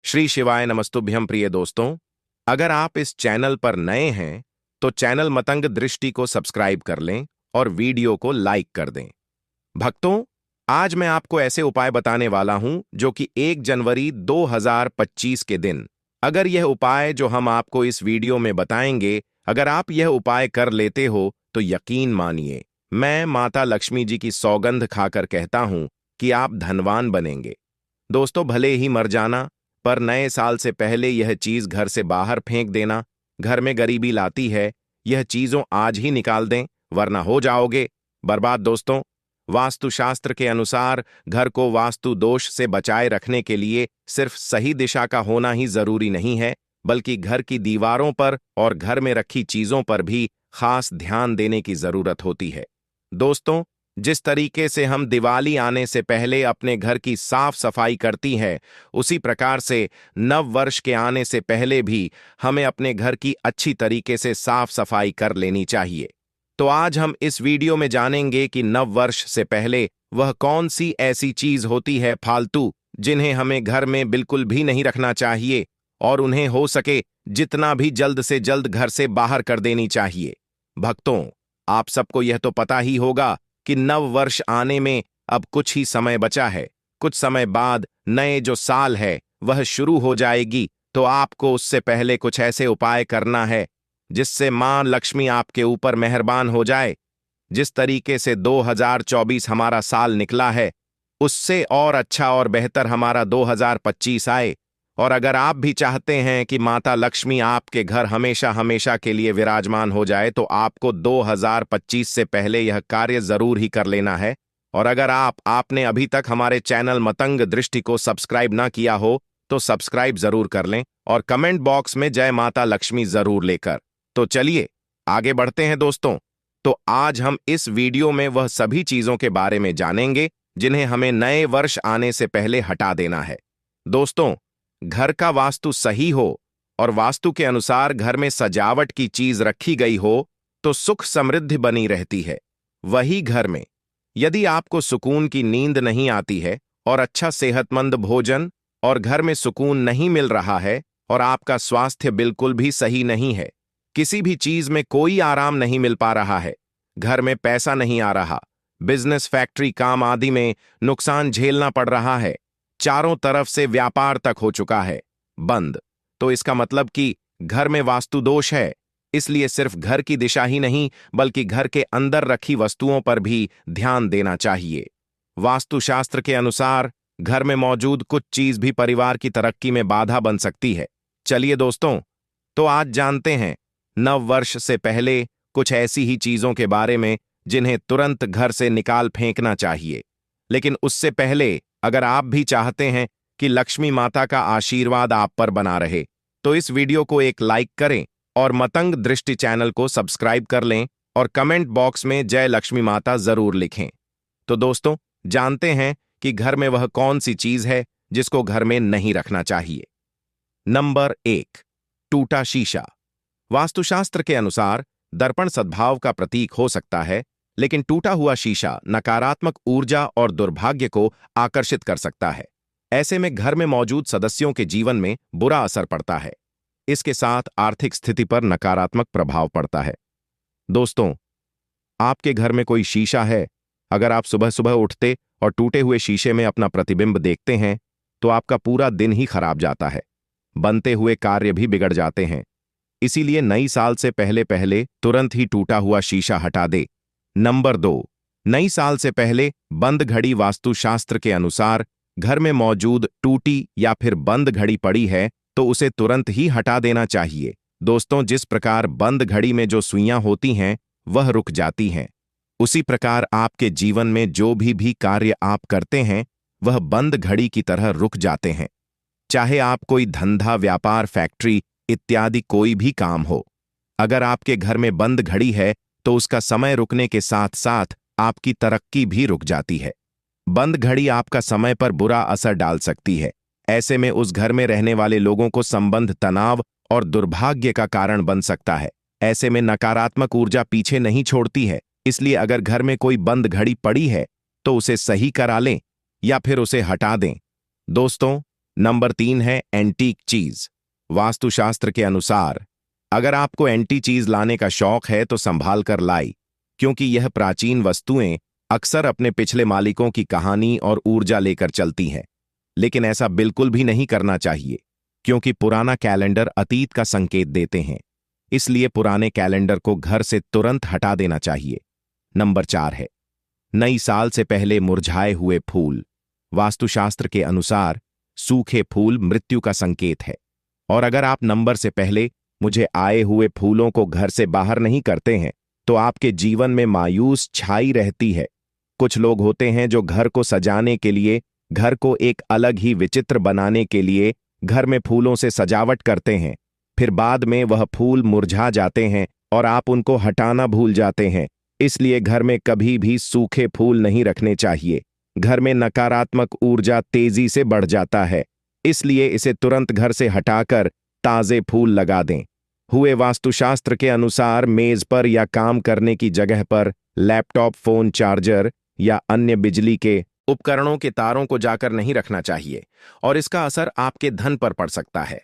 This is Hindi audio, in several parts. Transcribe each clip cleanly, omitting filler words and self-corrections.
श्री शिवाय नमस्तुभ्यं प्रिय दोस्तों। अगर आप इस चैनल पर नए हैं तो चैनल मतंग दृष्टि को सब्सक्राइब कर लें और वीडियो को लाइक कर दें। भक्तों, आज मैं आपको ऐसे उपाय बताने वाला हूं जो कि 1 जनवरी 2025 के दिन, अगर यह उपाय जो हम आपको इस वीडियो में बताएंगे, अगर आप यह उपाय कर लेते हो तो यकीन मानिए, मैं माता लक्ष्मी जी की सौगंध खाकर कहता हूं कि आप धनवान बनेंगे। दोस्तों, भले ही मर जाना, पर नए साल से पहले यह चीज घर से बाहर फेंक देना घर में गरीबी लाती है। यह चीजों आज ही निकाल दें, वरना हो जाओगे बर्बाद। दोस्तों, वास्तुशास्त्र के अनुसार घर को वास्तु दोष से बचाए रखने के लिए सिर्फ सही दिशा का होना ही जरूरी नहीं है, बल्कि घर की दीवारों पर और घर में रखी चीजों पर भी खास ध्यान देने की जरूरत होती है। दोस्तों, जिस तरीके से हम दिवाली आने से पहले अपने घर की साफ सफाई करती है, उसी प्रकार से नव वर्ष के आने से पहले भी हमें अपने घर की अच्छी तरीके से साफ सफाई कर लेनी चाहिए। तो आज हम इस वीडियो में जानेंगे कि नव वर्ष से पहले वह कौन सी ऐसी चीज होती है फालतू, जिन्हें हमें घर में बिल्कुल भी नहीं रखना चाहिए और उन्हें हो सके जितना भी जल्द से जल्द घर से बाहर कर देनी चाहिए। भक्तों, आप सबको यह तो पता ही होगा कि नव वर्ष आने में अब कुछ ही समय बचा है। कुछ समय बाद नए जो साल है वह शुरू हो जाएगी, तो आपको उससे पहले कुछ ऐसे उपाय करना है जिससे मां लक्ष्मी आपके ऊपर मेहरबान हो जाए। जिस तरीके से 2024 हमारा साल निकला है, उससे और अच्छा और बेहतर हमारा 2025 आए। और अगर आप भी चाहते हैं कि माता लक्ष्मी आपके घर हमेशा हमेशा के लिए विराजमान हो जाए, तो आपको 2025 से पहले यह कार्य जरूर ही कर लेना है। और अगर आपने अभी तक हमारे चैनल मतंग दृष्टि को सब्सक्राइब ना किया हो तो सब्सक्राइब जरूर कर लें और कमेंट बॉक्स में जय माता लक्ष्मी जरूर लेकर। तो चलिए आगे बढ़ते हैं दोस्तों। तो आज हम इस वीडियो में वह सभी चीजों के बारे में जानेंगे जिन्हें हमें नए वर्ष आने से पहले हटा देना है। दोस्तों, घर का वास्तु सही हो और वास्तु के अनुसार घर में सजावट की चीज रखी गई हो तो सुख समृद्धि बनी रहती है। वही घर में यदि आपको सुकून की नींद नहीं आती है और अच्छा सेहतमंद भोजन और घर में सुकून नहीं मिल रहा है और आपका स्वास्थ्य बिल्कुल भी सही नहीं है, किसी भी चीज में कोई आराम नहीं मिल पा रहा है, घर में पैसा नहीं आ रहा, बिजनेस फैक्ट्री काम आदि में नुकसान झेलना पड़ रहा है, चारों तरफ से व्यापार तक हो चुका है बंद, तो इसका मतलब कि घर में वास्तु दोष है। इसलिए सिर्फ घर की दिशा ही नहीं बल्कि घर के अंदर रखी वस्तुओं पर भी ध्यान देना चाहिए। वास्तुशास्त्र के अनुसार घर में मौजूद कुछ चीज भी परिवार की तरक्की में बाधा बन सकती है। चलिए दोस्तों, तो आज जानते हैं नव वर्ष से पहले कुछ ऐसी ही चीजों के बारे में जिन्हें तुरंत घर से निकाल फेंकना चाहिए। लेकिन उससे पहले अगर आप भी चाहते हैं कि लक्ष्मी माता का आशीर्वाद आप पर बना रहे, तो इस वीडियो को एक लाइक करें और मतंग दृष्टि चैनल को सब्सक्राइब कर लें और कमेंट बॉक्स में जय लक्ष्मी माता जरूर लिखें। तो दोस्तों, जानते हैं कि घर में वह कौन सी चीज है जिसको घर में नहीं रखना चाहिए। नंबर 1, टूटा शीशा। वास्तुशास्त्र के अनुसार दर्पण सद्भाव का प्रतीक हो सकता है, लेकिन टूटा हुआ शीशा नकारात्मक ऊर्जा और दुर्भाग्य को आकर्षित कर सकता है। ऐसे में घर में मौजूद सदस्यों के जीवन में बुरा असर पड़ता है। इसके साथ आर्थिक स्थिति पर नकारात्मक प्रभाव पड़ता है। दोस्तों, आपके घर में कोई शीशा है? अगर आप सुबह सुबह उठते और टूटे हुए शीशे में अपना प्रतिबिंब देखते हैं तो आपका पूरा दिन ही खराब जाता है, बनते हुए कार्य भी बिगड़ जाते हैं। इसीलिए नई साल से पहले पहले तुरंत ही टूटा हुआ शीशा हटा दे। नंबर 2, नई साल से पहले बंद घड़ी। वास्तुशास्त्र के अनुसार घर में मौजूद टूटी या फिर बंद घड़ी पड़ी है तो उसे तुरंत ही हटा देना चाहिए। दोस्तों, जिस प्रकार बंद घड़ी में जो सुइयां होती हैं वह रुक जाती हैं, उसी प्रकार आपके जीवन में जो भी कार्य आप करते हैं वह बंद घड़ी की तरह रुक जाते हैं। चाहे आप कोई धंधा, व्यापार, फैक्ट्री इत्यादि कोई भी काम हो, अगर आपके घर में बंद घड़ी है तो उसका समय रुकने के साथ साथ आपकी तरक्की भी रुक जाती है। बंद घड़ी आपका समय पर बुरा असर डाल सकती है। ऐसे में उस घर में रहने वाले लोगों को संबंध, तनाव और दुर्भाग्य का कारण बन सकता है। ऐसे में नकारात्मक ऊर्जा पीछे नहीं छोड़ती है। इसलिए अगर घर में कोई बंद घड़ी पड़ी है तो उसे सही करा लें या फिर उसे हटा दें। दोस्तों, नंबर 3 है एंटीक चीज। वास्तुशास्त्र के अनुसार अगर आपको एंटी चीज लाने का शौक है तो संभाल कर लाई, क्योंकि यह प्राचीन वस्तुएं अक्सर अपने पिछले मालिकों की कहानी और ऊर्जा लेकर चलती हैं। लेकिन ऐसा बिल्कुल भी नहीं करना चाहिए, क्योंकि पुराना कैलेंडर अतीत का संकेत देते हैं। इसलिए पुराने कैलेंडर को घर से तुरंत हटा देना चाहिए। नंबर 4 है नई साल से पहले मुरझाए हुए फूल। वास्तुशास्त्र के अनुसार सूखे फूल मृत्यु का संकेत है, और अगर आप नंबर से पहले मुझे आए हुए फूलों को घर से बाहर नहीं करते हैं तो आपके जीवन में मायूस छाई रहती है। कुछ लोग होते हैं जो घर को सजाने के लिए, घर को एक अलग ही विचित्र बनाने के लिए घर में फूलों से सजावट करते हैं। फिर बाद में वह फूल मुरझा जाते हैं और आप उनको हटाना भूल जाते हैं। इसलिए घर में कभी भी सूखे फूल नहीं रखने चाहिए। घर में नकारात्मक ऊर्जा तेजी से बढ़ जाता है। इसलिए इसे तुरंत घर से हटाकर ताजे फूल लगा दें। हुए वास्तुशास्त्र के अनुसार मेज पर या काम करने की जगह पर लैपटॉप, फोन चार्जर या अन्य बिजली के उपकरणों के तारों को जाकर नहीं रखना चाहिए, और इसका असर आपके धन पर पड़ सकता है।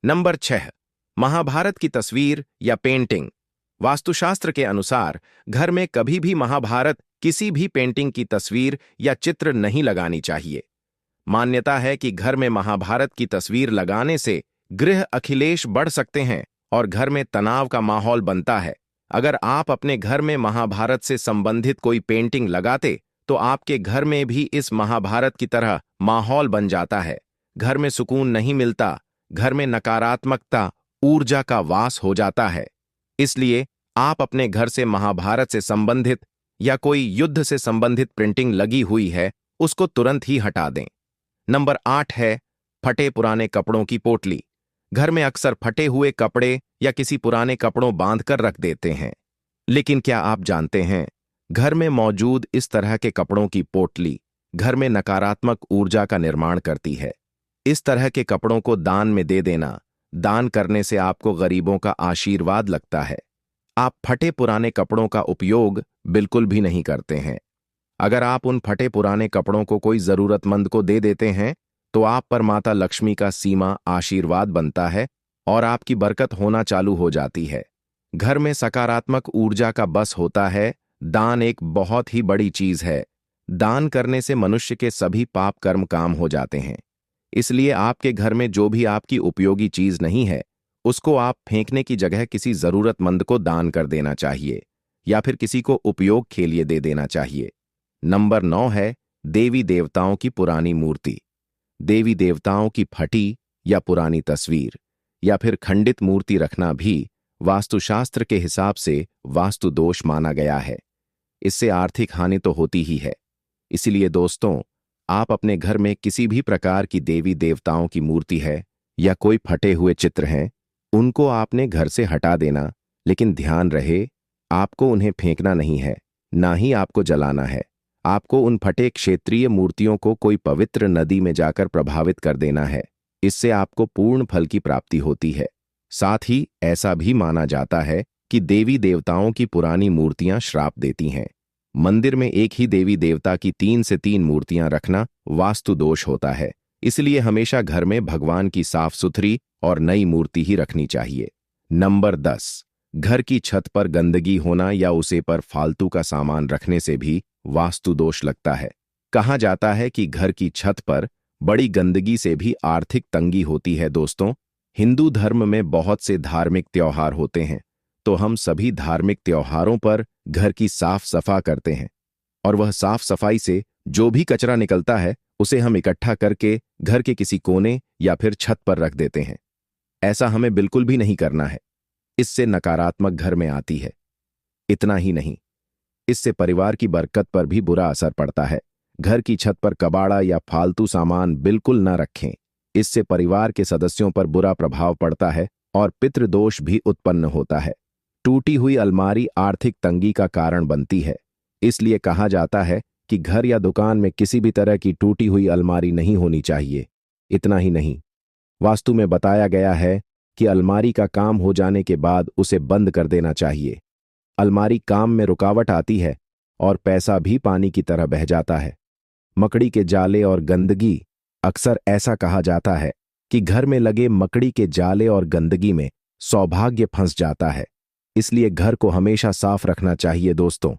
नंबर 6 महाभारत की तस्वीर या पेंटिंग। वास्तुशास्त्र के अनुसार घर में कभी भी महाभारत किसी भी पेंटिंग की तस्वीर या चित्र नहीं लगानी चाहिए। मान्यता है कि घर में महाभारत की तस्वीर लगाने से गृह अखिलेश बढ़ सकते हैं और घर में तनाव का माहौल बनता है। अगर आप अपने घर में महाभारत से संबंधित कोई पेंटिंग लगाते तो आपके घर में भी इस महाभारत की तरह माहौल बन जाता है। घर में सुकून नहीं मिलता, घर में नकारात्मकता, ऊर्जा का वास हो जाता है। इसलिए आप अपने घर से महाभारत से संबंधित या कोई युद्ध से संबंधित प्रिंटिंग लगी हुई है उसको तुरंत ही हटा दें। नंबर 8 है फटे पुराने कपड़ों की पोटली। घर में अक्सर फटे हुए कपड़े या किसी पुराने कपड़ों बांधकर रख देते हैं। लेकिन क्या आप जानते हैं, घर में मौजूद इस तरह के कपड़ों की पोटली घर में नकारात्मक ऊर्जा का निर्माण करती है। इस तरह के कपड़ों को दान में दे देना, दान करने से आपको गरीबों का आशीर्वाद लगता है। आप फटे पुराने कपड़ों का उपयोग बिल्कुल भी नहीं करते हैं। अगर आप उन फटे पुराने कपड़ों को कोई जरूरतमंद को दे देते हैं तो आप पर माता लक्ष्मी का सीमा आशीर्वाद बनता है और आपकी बरकत होना चालू हो जाती है। घर में सकारात्मक ऊर्जा का बस होता है। दान एक बहुत ही बड़ी चीज है। दान करने से मनुष्य के सभी पाप कर्म काम हो जाते हैं। इसलिए आपके घर में जो भी आपकी उपयोगी चीज नहीं है उसको आप फेंकने की जगह किसी जरूरतमंद को दान कर देना चाहिए या फिर किसी को उपयोग के लिए दे देना चाहिए। नंबर 9 है देवी देवताओं की पुरानी मूर्ति। देवी देवताओं की फटी या पुरानी तस्वीर या फिर खंडित मूर्ति रखना भी वास्तुशास्त्र के हिसाब से वास्तु दोष माना गया है। इससे आर्थिक हानि तो होती ही है। इसीलिए दोस्तों, आप अपने घर में किसी भी प्रकार की देवी देवताओं की मूर्ति है या कोई फटे हुए चित्र हैं, उनको आपने घर से हटा देना। लेकिन ध्यान रहे, आपको उन्हें फेंकना नहीं है, ना ही आपको जलाना है। आपको उन फटे क्षेत्रीय मूर्तियों को कोई पवित्र नदी में जाकर प्रभावित कर देना है। इससे आपको पूर्ण फल की प्राप्ति होती है। साथ ही ऐसा भी माना जाता है कि देवी देवताओं की पुरानी मूर्तियां श्राप देती हैं। मंदिर में एक ही देवी देवता की 3 से 3 मूर्तियां रखना वास्तु दोष होता है। इसलिए हमेशा घर में भगवान की साफ सुथरी और नई मूर्ति ही रखनी चाहिए। नंबर 10 घर की छत पर गंदगी होना या उसे पर फालतू का सामान रखने से भी वास्तु दोष लगता है। कहा जाता है कि घर की छत पर बड़ी गंदगी से भी आर्थिक तंगी होती है। दोस्तों, हिंदू धर्म में बहुत से धार्मिक त्योहार होते हैं, तो हम सभी धार्मिक त्योहारों पर घर की साफ सफा करते हैं और वह साफ सफाई से जो भी कचरा निकलता है उसे हम इकट्ठा करके घर के किसी कोने या फिर छत पर रख देते हैं। ऐसा हमें बिल्कुल भी नहीं करना है। इससे नकारात्मक घर में आती है। इतना ही नहीं, इससे परिवार की बरकत पर भी बुरा असर पड़ता है। घर की छत पर कबाड़ा या फालतू सामान बिल्कुल न रखें। इससे परिवार के सदस्यों पर बुरा प्रभाव पड़ता है और पितृदोष भी उत्पन्न होता है। टूटी हुई अलमारी आर्थिक तंगी का कारण बनती है। इसलिए कहा जाता है कि घर या दुकान में किसी भी तरह की टूटी हुई अलमारी नहीं होनी चाहिए। इतना ही नहीं, वास्तु में बताया गया है कि अलमारी का काम हो जाने के बाद उसे बंद कर देना चाहिए। अलमारी काम में रुकावट आती है और पैसा भी पानी की तरह बह जाता है। मकड़ी के जाले और गंदगी अक्सर ऐसा कहा जाता है कि घर में लगे मकड़ी के जाले और गंदगी में सौभाग्य फंस जाता है। इसलिए घर को हमेशा साफ रखना चाहिए दोस्तों।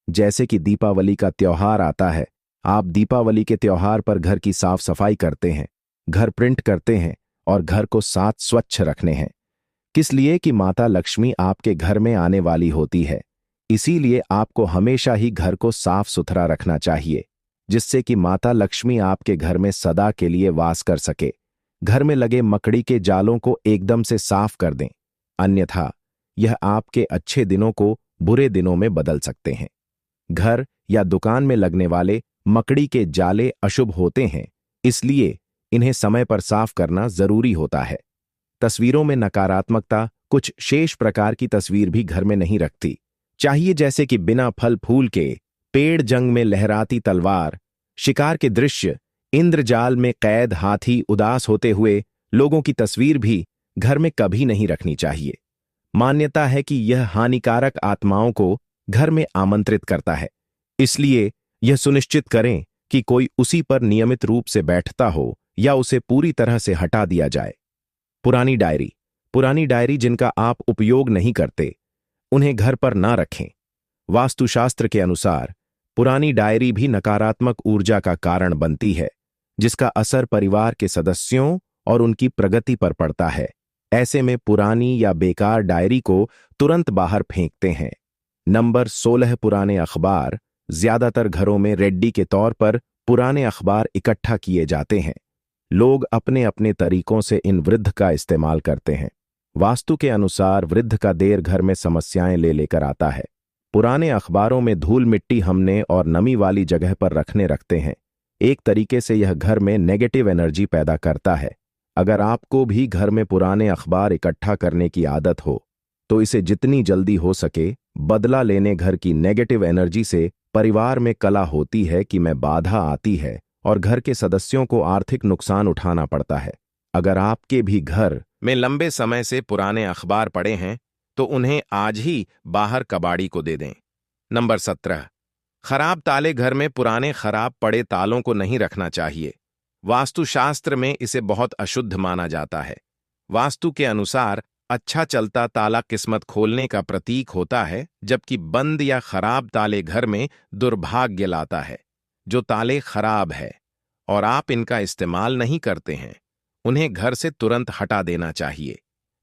जैसे कि दीपावली का त्योहार आता है, आप दीपावली के त्योहार पर घर की साफ सफाई करते हैं, घर प्रिंट करते हैं और घर को साथ स्वच्छ रखने हैं। किस लिए? कि माता लक्ष्मी आपके घर में आने वाली होती है। इसीलिए आपको हमेशा ही घर को साफ सुथरा रखना चाहिए, जिससे कि माता लक्ष्मी आपके घर में सदा के लिए वास कर सके। घर में लगे मकड़ी के जालों को एकदम से साफ कर दें, अन्यथा यह आपके अच्छे दिनों को बुरे दिनों में बदल सकते हैं। घर या दुकान में लगने वाले मकड़ी के जाले अशुभ होते हैं, इसलिए इन्हें समय पर साफ करना जरूरी होता है। तस्वीरों में नकारात्मकता कुछ शेष प्रकार की तस्वीर भी घर में नहीं रखती चाहिए, जैसे कि बिना फल फूल के पेड़, जंग में लहराती तलवार, शिकार के दृश्य, इंद्रजाल में कैद हाथी, उदास होते हुए लोगों की तस्वीर भी घर में कभी नहीं रखनी चाहिए। मान्यता है कि यह हानिकारक आत्माओं को घर में आमंत्रित करता है, इसलिए यह सुनिश्चित करें कि कोई उसी पर नियमित रूप से बैठता हो या उसे पूरी तरह से हटा दिया जाए। पुरानी डायरी जिनका आप उपयोग नहीं करते, उन्हें घर पर ना रखें। वास्तुशास्त्र के अनुसार पुरानी डायरी भी नकारात्मक ऊर्जा का कारण बनती है, जिसका असर परिवार के सदस्यों और उनकी प्रगति पर पड़ता है। ऐसे में पुरानी या बेकार डायरी को तुरंत बाहर फेंकते हैं। नंबर 16, पुराने अखबार। ज्यादातर घरों में रेड्डी के तौर पर पुराने अखबार इकट्ठा किए जाते हैं। लोग अपने अपने तरीकों से इन वृद्ध का इस्तेमाल करते हैं। वास्तु के अनुसार वृद्ध का देर घर में समस्याएं लेकर आता है। पुराने अखबारों में धूल मिट्टी हमने और नमी वाली जगह पर रखते हैं। एक तरीके से यह घर में नेगेटिव एनर्जी पैदा करता है। अगर आपको भी घर में पुराने अखबार इकट्ठा करने की आदत हो, तो इसे जितनी जल्दी हो सके बदला लेने। घर की नेगेटिव एनर्जी से परिवार में कला होती है कि मैं बाधा आती है और घर के सदस्यों को आर्थिक नुकसान उठाना पड़ता है। अगर आपके भी घर में लंबे समय से पुराने अखबार पड़े हैं, तो उन्हें आज ही बाहर कबाड़ी को दे दें। नंबर 17, खराब ताले। घर में पुराने खराब पड़े तालों को नहीं रखना चाहिए। वास्तुशास्त्र में इसे बहुत अशुद्ध माना जाता है। वास्तु के अनुसार अच्छा चलता ताला किस्मत खोलने का प्रतीक होता है, जबकि बंद या खराब ताले घर में दुर्भाग्य लाता है। जो ताले खराब है और आप इनका इस्तेमाल नहीं करते हैं, उन्हें घर से तुरंत हटा देना चाहिए।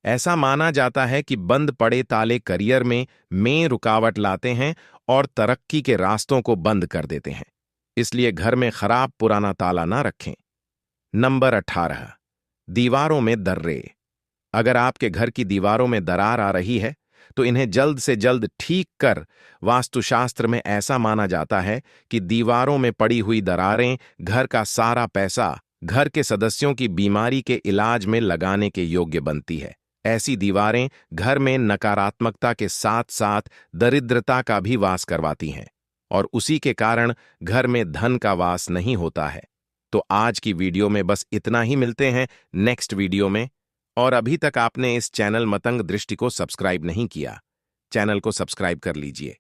ऐसा माना जाता है कि बंद पड़े ताले करियर में रुकावट लाते हैं और तरक्की के रास्तों को बंद कर देते हैं। इसलिए घर में खराब पुराना ताला ना रखें। नंबर 18, दीवारों में दर्रे। अगर आपके घर की दीवारों में दरार आ रही है, तो इन्हें जल्द से जल्द ठीक कर। वास्तुशास्त्र में ऐसा माना जाता है कि दीवारों में पड़ी हुई दरारें घर का सारा पैसा घर के सदस्यों की बीमारी के इलाज में लगाने के योग्य बनती है। ऐसी दीवारें घर में नकारात्मकता के साथ साथ दरिद्रता का भी वास करवाती हैं और उसी के कारण घर में धन का वास नहीं होता है। तो आज की वीडियो में बस इतना ही। मिलते हैं नेक्स्ट वीडियो में। और अभी तक आपने इस चैनल मतंग दृष्टि को सब्सक्राइब नहीं किया, चैनल को सब्सक्राइब कर लीजिए।